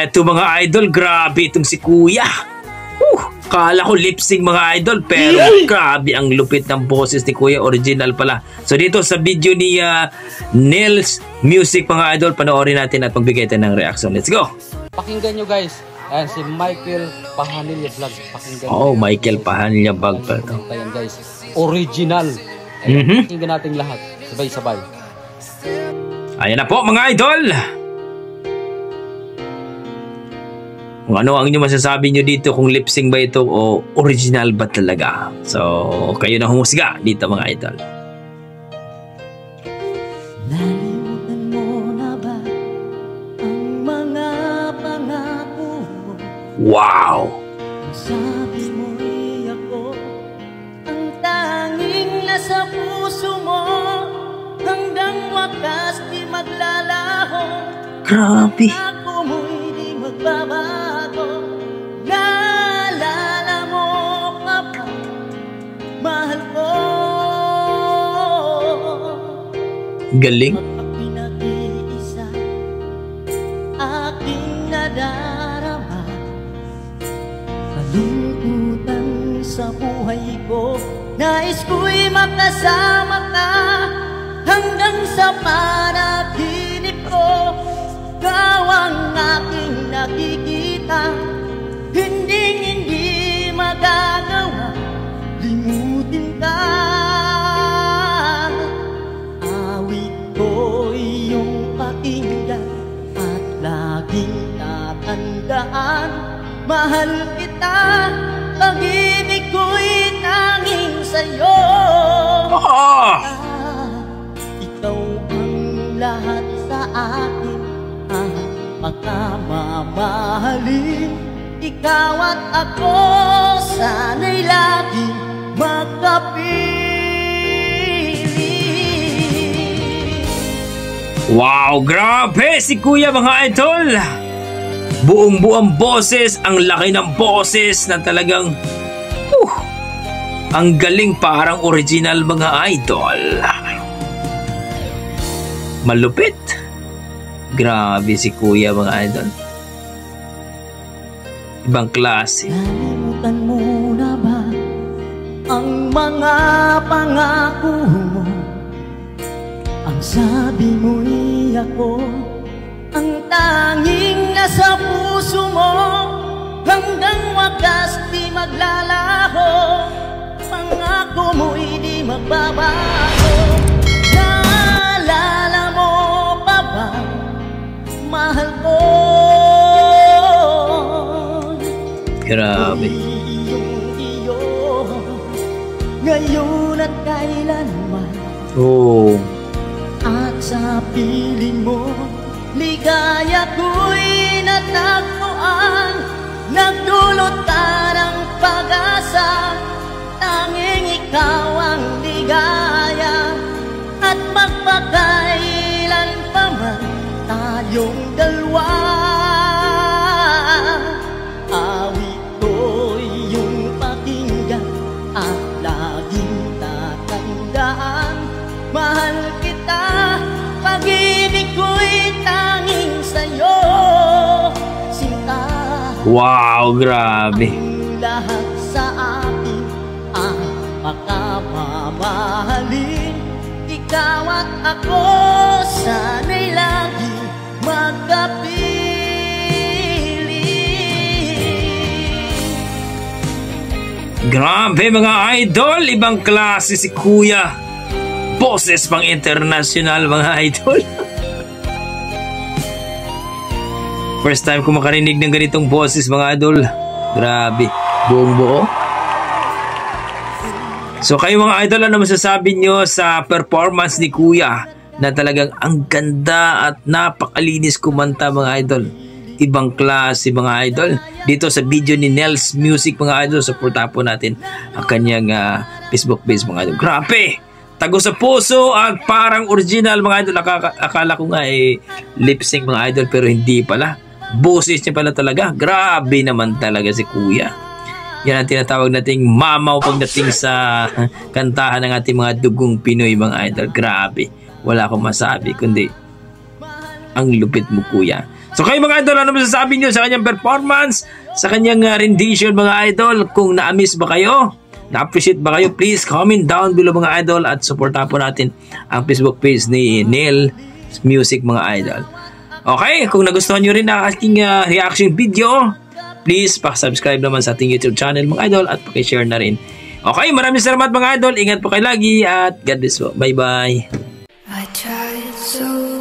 Eto mga idol, grabe itong si Kuya. Kala ko lip-sync mga idol, pero grabe ang lupit ng boses ni Kuya, original pala. So dito sa video ni Nels Music mga idol, panoorin natin at magbigay tayo ng reaction. Let's go! Pakinggan nyo guys, ayan si Michael Pahanilla Vlog. Pakinggan nyo. Michael Pahanilla Vlog. Ayan guys, original. Ayan, pakinggan natin lahat, sabay-sabay. Ayan na po mga idol! Kung ano ang inyong masasabi nyo dito, kung lip-sync ba ito o original ba talaga. So, kayo na humusga dito mga idol. Nalimutan mo na ba ang mga pangako mo? Wow! Sabi mo'y ako ang tanging nasa puso mo, hanggang wakas di maglalaho. Grabe! Ako mo'y di magbabago. Naalala mo pa ba, mahal ko? Galing. Pinag-iisa aking nadarama, kalungkutan sa buhay ko. Nais ko'y makasama ka hanggang sa panaginip ko. Ikaw ang aking nakikita, hindi magagawa limutin ka. Awit ko iyong pakinggan at laging tatandaan, mahal kita, pag-ibig ko'y tanging sa'yo. Ikaw ang lahat sa akin, makamamahalin. Ikaw at ako, sana'y laging magkapili. Wow, grabe si Kuya mga idol. Buong-buong boses, ang laki ng boses na talagang ang galing, parang original mga idol. Malupit. Grabe si Kuya mga idol. Ibang klase. Nalimutan mo na ba ang mga pangako mo? Ang sabi mo'y ako ang tanging nasa puso mo, hanggang wakas di maglalaho. Pangako mo'y di magbabago. Naalala mo pa ba, mahal ko? Grabe. Iyo, ngayon at kailanman. At sa piling mo, ligaya ko'y natagpuan. Nagdulot ka ng pag-asa, tanging ikaw ang ligaya. At magpakailan pa man tayong dalawa, awit ko'y iyong pakinggan at laging tatandaan, mahal kita, pag-ibig ko'y tanging sa'yo. Sinta, wow, grabe. ang lahat sa akin ang makamamahalin. Ikaw at ako, sana'y lagi magkapili. Grabe mga idol, ibang klase si Kuya. Boses pang international mga idol. First time ko makarinig ng ganitong boses mga idol. Grabe, buong buo. So kayo mga idol, ano masasabi nyo sa performance ni Kuya na talagang ang ganda at napakalinis kumanta mga idol? Ibang klase mga idol. Dito sa video ni Nels Music mga idol, supportahan po natin ang kanyang Facebook page mga idol. Grabe! Tago sa puso at parang original mga idol. Akala ko nga lip sync mga idol, pero hindi pala. Boses niya pala talaga. Grabe naman talaga si Kuya. Yan ang tinatawag nating mamaw pagdating sa kantahan ng ating mga dugong Pinoy mga idol. Grabe. Wala akong masabi kundi ang lupit mo Kuya. So So kayo mga idol, ano masasabi nyo sa kanyang performance, sa kanyang rendition mga idol? Kung na-miss ba kayo, na-appreciate ba kayo, please comment down below mga idol at supportahan po natin ang Facebook page ni Neil Music mga idol. Okay, kung nagustuhan nyo rin ang aking reaction video, please pa-subscribe naman sa ating YouTube channel mga idol at pakishare na rin. Okay, maraming salamat mga idol, ingat po kayo lagi at God bless po. Bye bye. I tried so